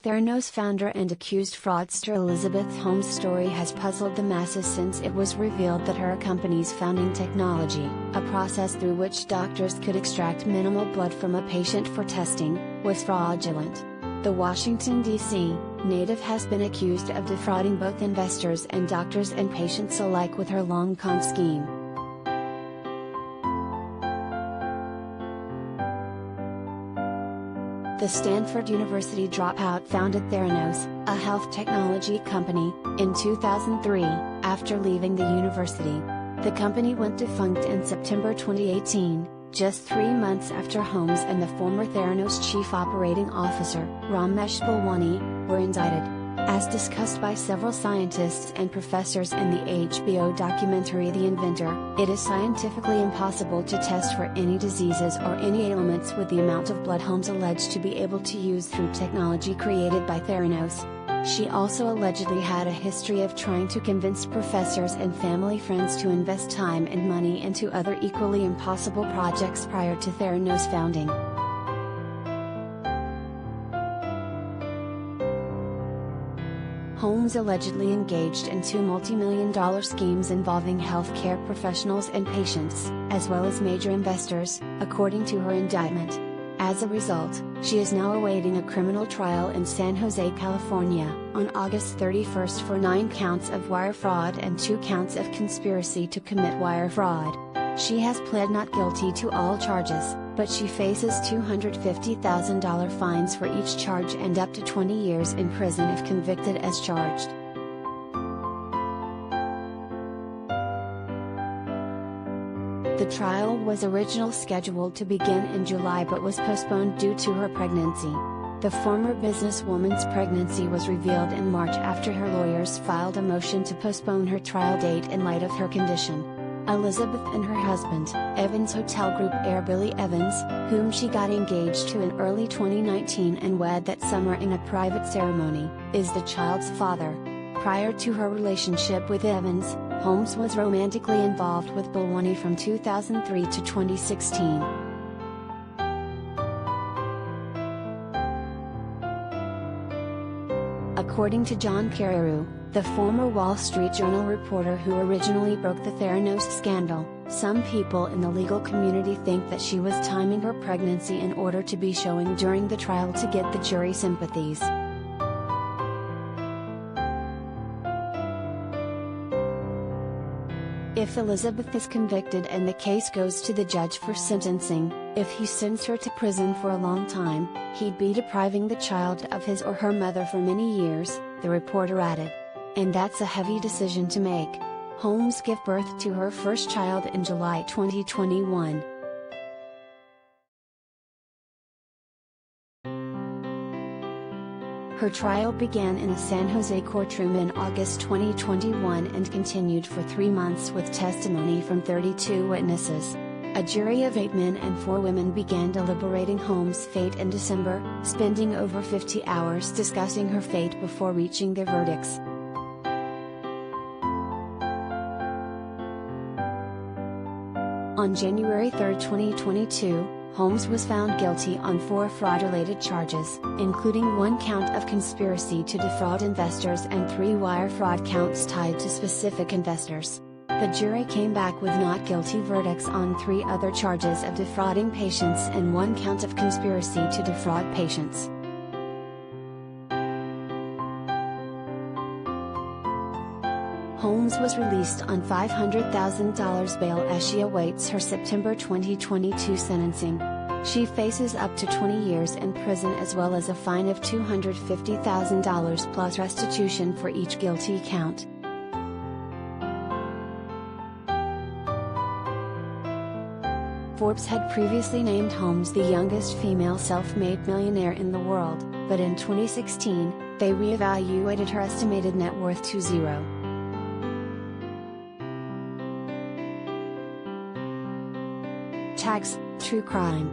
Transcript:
Theranos founder and accused fraudster Elizabeth Holmes' story has puzzled the masses since it was revealed that her company's founding technology, a process through which doctors could extract minimal blood from a patient for testing, was fraudulent. The Washington, D.C. native has been accused of defrauding both investors and doctors and patients alike with her long-con scheme. The Stanford University dropout founded Theranos, a health technology company, in 2003, after leaving the university. The company went defunct in September 2018, just 3 months after Holmes and the former Theranos chief operating officer, Ramesh Balwani, were indicted. As discussed by several scientists and professors in the HBO documentary The Inventor, it is scientifically impossible to test for any diseases or any ailments with the amount of blood Holmes alleged to be able to use through technology created by Theranos. She also allegedly had a history of trying to convince professors and family friends to invest time and money into other equally impossible projects prior to Theranos' founding. Holmes allegedly engaged in 2 multi-million-dollar schemes involving healthcare professionals and patients, as well as major investors, according to her indictment. As a result, she is now awaiting a criminal trial in San Jose, California, on August 31st for 9 counts of wire fraud and 2 counts of conspiracy to commit wire fraud. She has pled not guilty to all charges, but she faces $250,000 fines for each charge and up to 20 years in prison if convicted as charged. The trial was originally scheduled to begin in July but was postponed due to her pregnancy. The former businesswoman's pregnancy was revealed in March after her lawyers filed a motion to postpone her trial date in light of her condition. Elizabeth and her husband, Evans Hotel Group heir Billy Evans, whom she got engaged to in early 2019 and wed that summer in a private ceremony, is the child's father. Prior to her relationship with Evans, Holmes was romantically involved with Balwani from 2003 to 2016. According to John Carreyrou, the former Wall Street Journal reporter who originally broke the Theranos scandal, some people in the legal community think that she was timing her pregnancy in order to be showing during the trial to get the jury sympathies. If Elizabeth is convicted and the case goes to the judge for sentencing, if he sends her to prison for a long time, he'd be depriving the child of his or her mother for many years, the reporter added. And that's a heavy decision to make. Holmes gave birth to her first child in July 2021. Her trial began in a San Jose courtroom in August 2021 and continued for 3 months with testimony from 32 witnesses. A jury of 8 men and 4 women began deliberating Holmes' fate in December, spending over 50 hours discussing her fate before reaching their verdicts. On January 3, 2022, Holmes was found guilty on 4 fraud-related charges, including 1 count of conspiracy to defraud investors and 3 wire fraud counts tied to specific investors. The jury came back with not guilty verdicts on 3 other charges of defrauding patients and 1 count of conspiracy to defraud patients. Holmes was released on $500,000 bail as she awaits her September 2022 sentencing. She faces up to 20 years in prison as well as a fine of $250,000 plus restitution for each guilty count. Forbes had previously named Holmes the youngest female self-made millionaire in the world, but in 2016, they re-evaluated her estimated net worth to 0. Tags, True Crime.